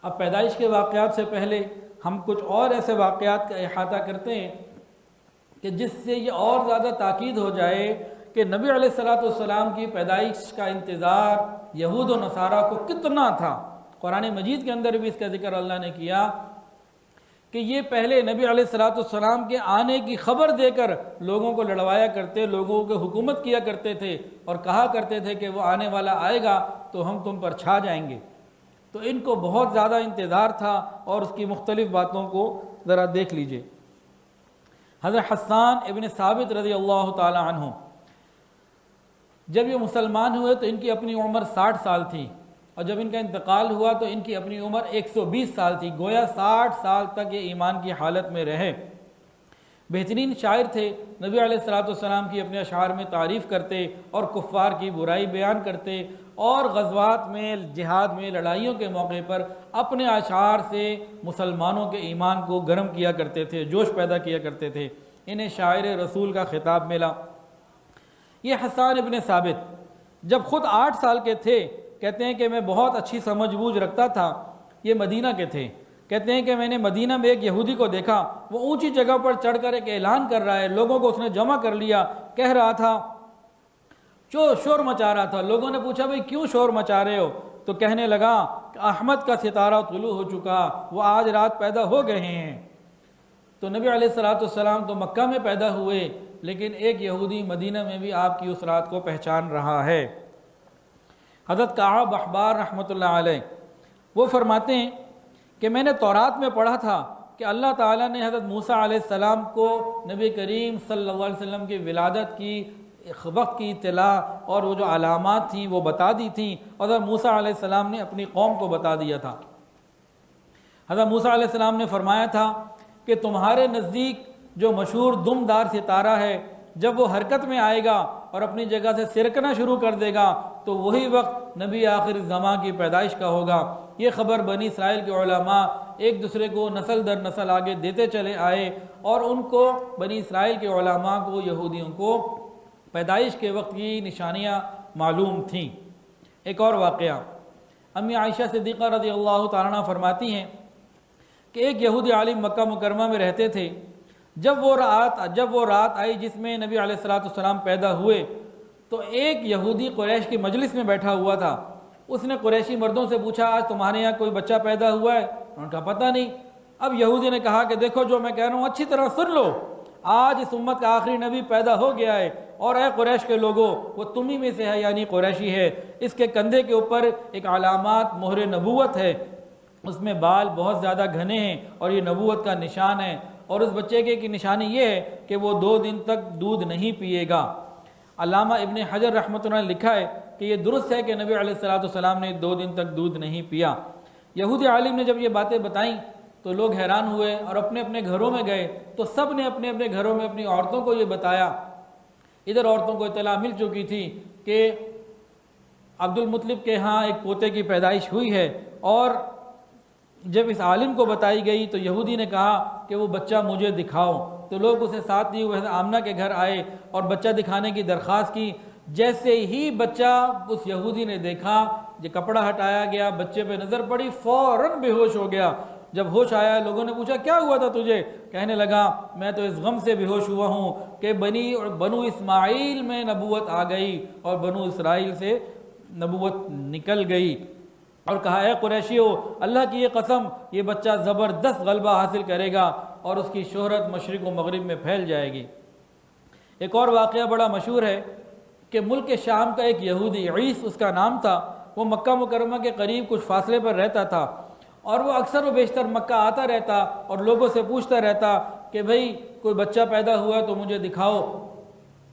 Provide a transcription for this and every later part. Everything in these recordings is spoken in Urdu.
اب پیدائش کے واقعات سے پہلے ہم کچھ اور ایسے واقعات کا احاطہ کرتے ہیں کہ جس سے یہ اور زیادہ تاکید ہو جائے کہ نبی علیہ الصلوۃ والسلام کی پیدائش کا انتظار یہود و نصارہ کو کتنا تھا۔ قرآن مجید کے اندر بھی اس کا ذکر اللہ نے کیا کہ یہ پہلے نبی علیہ الصلوۃ والسلام کے آنے کی خبر دے کر لوگوں کو لڑوایا کرتے، لوگوں کو حکومت کیا کرتے تھے اور کہا کرتے تھے کہ وہ آنے والا آئے گا تو ہم تم پر چھا جائیں گے۔ تو ان کو بہت زیادہ انتظار تھا، اور اس کی مختلف باتوں کو ذرا دیکھ لیجئے۔ حضرت حسان ابن ثابت رضی اللہ تعالی عنہ جب یہ مسلمان ہوئے تو ان کی اپنی عمر 60 سال تھی، اور جب ان کا انتقال ہوا تو ان کی اپنی عمر 120 سال تھی، گویا 60 سال تک یہ ایمان کی حالت میں رہے۔ بہترین شاعر تھے، نبی علیہ الصلوۃ والسلام کی اپنے اشعار میں تعریف کرتے اور کفار کی برائی بیان کرتے، اور غزوات میں، جہاد میں، لڑائیوں کے موقع پر اپنے اشعار سے مسلمانوں کے ایمان کو گرم کیا کرتے تھے، جوش پیدا کیا کرتے تھے۔ انہیں شاعر رسول کا خطاب ملا۔ یہ حسان ابن ثابت جب خود 8 سال کے تھے، کہتے ہیں کہ میں بہت اچھی سمجھ بوجھ رکھتا تھا۔ یہ مدینہ کے تھے، کہتے ہیں کہ میں نے مدینہ میں ایک یہودی کو دیکھا، وہ اونچی جگہ پر چڑھ کر ایک اعلان کر رہا ہے، لوگوں کو اس نے جمع کر لیا، کہہ رہا تھا، شور مچا رہا تھا۔ لوگوں نے پوچھا بھئی کیوں شور مچا رہے ہو؟ تو کہنے لگا کہ احمد کا ستارہ طلوع ہو چکا، وہ آج رات پیدا ہو گئے ہیں۔ تو نبی علیہ الصلوۃ والسلام تو مکہ میں پیدا ہوئے، لیکن ایک یہودی مدینہ میں بھی آپ کی اس رات کو پہچان رہا ہے۔ حضرت کعب احبار رحمۃ اللہ علیہ وہ فرماتے ہیں کہ میں نے تورات میں پڑھا تھا کہ اللہ تعالیٰ نے حضرت موسیٰ علیہ السلام کو نبی کریم صلی اللہ علیہ وسلم کی ولادت کی وقت کی اطلاع اور وہ جو علامات تھیں وہ بتا دی تھیں، اور حضرت موسیٰ علیہ السلام نے اپنی قوم کو بتا دیا تھا۔ حضرت موسیٰ علیہ السلام نے فرمایا تھا کہ تمہارے نزدیک جو مشہور دم دار ستارہ ہے، جب وہ حرکت میں آئے گا اور اپنی جگہ سے سرکنا شروع کر دے گا تو وہی وقت نبی آخر زمان کی پیدائش کا ہوگا۔ یہ خبر بنی اسرائیل کے علماء ایک دوسرے کو نسل در نسل آگے دیتے چلے آئے، اور ان کو بنی اسرائیل کے علماء کو، یہودیوں کو پیدائش کے وقت کی نشانیاں معلوم تھیں۔ ایک اور واقعہ، امی عائشہ صدیقہ رضی اللہ تعالیٰ عنہ فرماتی ہیں کہ ایک یہودی عالم مکہ مکرمہ میں رہتے تھے۔ جب وہ رات آئی جس میں نبی علیہ الصلوۃ والسلام پیدا ہوئے، تو ایک یہودی قریش کی مجلس میں بیٹھا ہوا تھا۔ اس نے قریشی مردوں سے پوچھا، آج تمہارے یہاں کوئی بچہ پیدا ہوا ہے؟ انہوں نے کہا پتہ نہیں۔ اب یہودی نے کہا کہ دیکھو جو میں کہہ رہا ہوں اچھی طرح سن لو، آج اس امت کا آخری نبی پیدا ہو گیا ہے، اور اے قریش کے لوگوں، وہ تمہیں میں سے ہے، یعنی قریشی ہے۔ اس کے کندھے کے اوپر ایک علامات مہر نبوت ہے، اس میں بال بہت زیادہ گھنے ہیں اور یہ نبوت کا نشان ہے، اور اس بچے کی نشانی یہ ہے کہ وہ 2 دن تک دودھ نہیں پیے گا۔ علامہ ابن حجر رحمۃ اللہ نے لکھا ہے کہ یہ درست ہے کہ نبی علیہ الصلوۃ والسلام نے 2 دن تک دودھ نہیں پیا۔ یہودی عالم نے جب یہ باتیں بتائیں تو لوگ حیران ہوئے اور اپنے اپنے گھروں میں گئے، تو سب نے اپنے اپنے گھروں میں اپنی عورتوں کو یہ بتایا۔ ادھر عورتوں کو اطلاع مل چکی تھی کہ عبد المطلب کے ہاں ایک پوتے کی پیدائش ہوئی ہے، اور جب اس عالم کو بتائی گئی تو یہودی نے کہا کہ وہ بچہ مجھے دکھاؤ، تو لوگ اسے ساتھ لیے ہوئے آمنہ کے گھر آئے اور بچہ دکھانے کی درخواست کی۔ جیسے ہی بچہ اس یہودی نے دیکھا، یہ کپڑا ہٹایا گیا، بچے پہ نظر پڑی، فوراً بے ہوش ہو گیا۔ جب ہوش آیا لوگوں نے پوچھا کیا ہوا تھا تجھے؟ کہنے لگا میں تو اس غم سے بے ہوش ہوا ہوں کہ بنو اسماعیل میں نبوت آ گئی اور بنو اسرائیل سے نبوت نکل گئی۔ اور کہا اے قریشیو، اللہ کی یہ قسم، یہ بچہ زبردست غلبہ حاصل کرے گا اور اس کی شہرت مشرق و مغرب میں پھیل جائے گی۔ ایک اور واقعہ بڑا مشہور ہے کہ ملک شام کا ایک یہودی، عیس اس کا نام تھا، وہ مکہ مکرمہ کے قریب کچھ فاصلے پر رہتا تھا، اور وہ اکثر و بیشتر مکہ آتا رہتا اور لوگوں سے پوچھتا رہتا کہ بھئی کوئی بچہ پیدا ہوا تو مجھے دکھاؤ،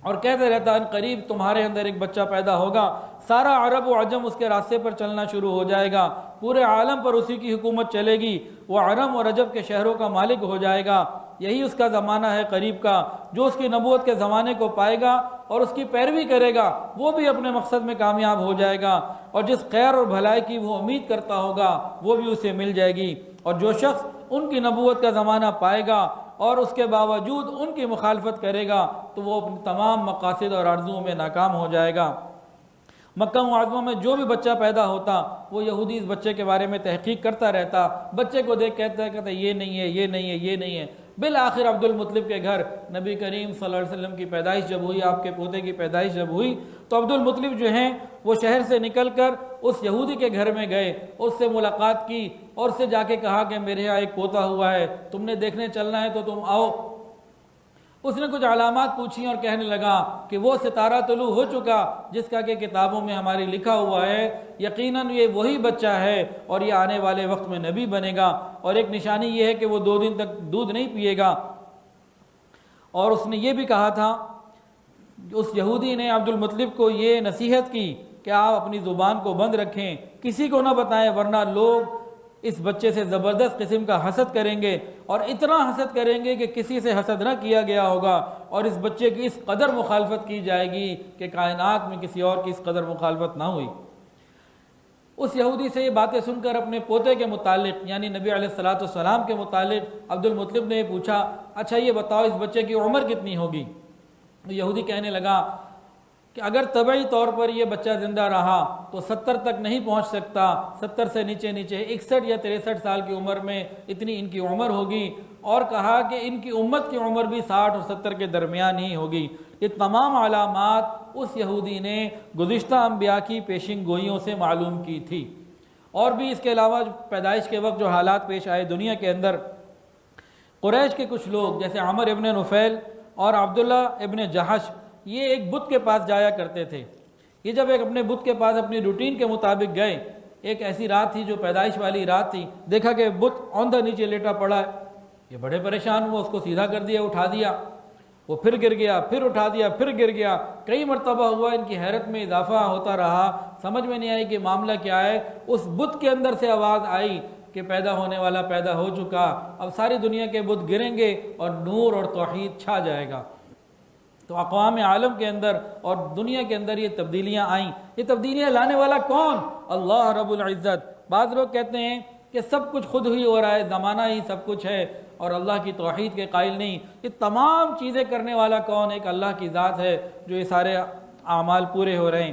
اور کہتے رہتا ان قریب تمہارے اندر ایک بچہ پیدا ہوگا، سارا عرب و عجم اس کے راستے پر چلنا شروع ہو جائے گا، پورے عالم پر اسی کی حکومت چلے گی، وہ عرب اور عجم کے شہروں کا مالک ہو جائے گا۔ یہی اس کا زمانہ ہے قریب کا، جو اس کی نبوت کے زمانے کو پائے گا اور اس کی پیروی کرے گا وہ بھی اپنے مقصد میں کامیاب ہو جائے گا، اور جس خیر اور بھلائی کی وہ امید کرتا ہوگا وہ بھی اسے مل جائے گی، اور جو شخص ان کی نبوت کا زمانہ پائے گا اور اس کے باوجود ان کی مخالفت کرے گا تو وہ اپنے تمام مقاصد اور آرزوؤں میں ناکام ہو جائے گا۔ مکہ معظمہ میں جو بھی بچہ پیدا ہوتا وہ یہودی اس بچے کے بارے میں تحقیق کرتا رہتا، بچے کو دیکھ کہتا یہ نہیں ہے، یہ نہیں ہے، یہ نہیں ہے۔ بالآخر عبد المطلب کے گھر نبی کریم صلی اللہ علیہ وسلم کی پیدائش جب ہوئی، آپ کے پوتے کی پیدائش جب ہوئی، تو عبد المطلب جو ہیں وہ شہر سے نکل کر اس یہودی کے گھر میں گئے، اس سے ملاقات کی اور اس سے جا کے کہا کہ میرے یہاں ایک پوتا ہوا ہے، تم نے دیکھنے چلنا ہے تو تم آؤ۔ اس نے کچھ علامات پوچھی اور کہنے لگا کہ وہ ستارہ طلوع ہو چکا جس کا کہ کتابوں میں ہماری لکھا ہوا ہے، یقیناً یہ وہی بچہ ہے اور یہ آنے والے وقت میں نبی بنے گا، اور ایک نشانی یہ ہے کہ وہ 2 دن تک دودھ نہیں پیے گا۔ اور اس نے یہ بھی کہا تھا، اس یہودی نے عبد المطلب کو یہ نصیحت کی کہ آپ اپنی زبان کو بند رکھیں، کسی کو نہ بتائیں، ورنہ لوگ اس بچے سے زبردست قسم کا حسد کریں گے، اور اتنا حسد کریں گے کہ کسی سے حسد نہ کیا گیا ہوگا، اور اس بچے کی اس قدر مخالفت کی جائے گی کہ کائنات میں کسی اور کی اس قدر مخالفت نہ ہوئی۔ اس یہودی سے یہ باتیں سن کر اپنے پوتے کے متعلق یعنی نبی علیہ السلام کے متعلق عبد المطلب نے پوچھا، اچھا یہ بتاؤ اس بچے کی عمر کتنی ہوگی؟ یہودی کہنے لگا کہ اگر طبعی طور پر یہ بچہ زندہ رہا تو 70 تک نہیں پہنچ سکتا، 70 سے نیچے 61 یا 63 سال کی عمر میں اتنی ان کی عمر ہوگی، اور کہا کہ ان کی امت کی عمر بھی 60 اور 70 کے درمیان ہی ہوگی۔ یہ تمام علامات اس یہودی نے گزشتہ انبیاء کی پیشن گوئیوں سے معلوم کی تھی۔ اور بھی اس کے علاوہ پیدائش کے وقت جو حالات پیش آئے دنیا کے اندر، قریش کے کچھ لوگ جیسے عمر ابن نفیل اور عبداللہ ابن جہش، یہ ایک بت کے پاس جایا کرتے تھے۔ یہ جب ایک اپنے بت کے پاس اپنی روٹین کے مطابق گئے، ایک ایسی رات تھی جو پیدائش والی رات تھی، دیکھا کہ بت اوندھا نیچے لیٹا پڑا ہے۔ یہ بڑے پریشان ہوئے، اس کو سیدھا کر دیا، اٹھا دیا، وہ پھر گر گیا، پھر اٹھا دیا، پھر گر گیا، کئی مرتبہ ہوا۔ ان کی حیرت میں اضافہ ہوتا رہا، سمجھ میں نہیں آئی کہ معاملہ کیا ہے۔ اس بت کے اندر سے آواز آئی کہ پیدا ہونے والا پیدا ہو چکا، اب ساری دنیا کے بت گریں گے اور نور اور توحید چھا جائے گا۔ تو اقوام عالم کے اندر اور دنیا کے اندر یہ تبدیلیاں آئیں۔ یہ تبدیلیاں لانے والا کون؟ اللہ رب العزت۔ بعض لوگ کہتے ہیں کہ سب کچھ خود ہی ہو رہا ہے، زمانہ ہی سب کچھ ہے، اور اللہ کی توحید کے قائل نہیں۔ یہ تمام چیزیں کرنے والا کون؟ ایک اللہ کی ذات ہے جو یہ سارے اعمال پورے ہو رہے ہیں۔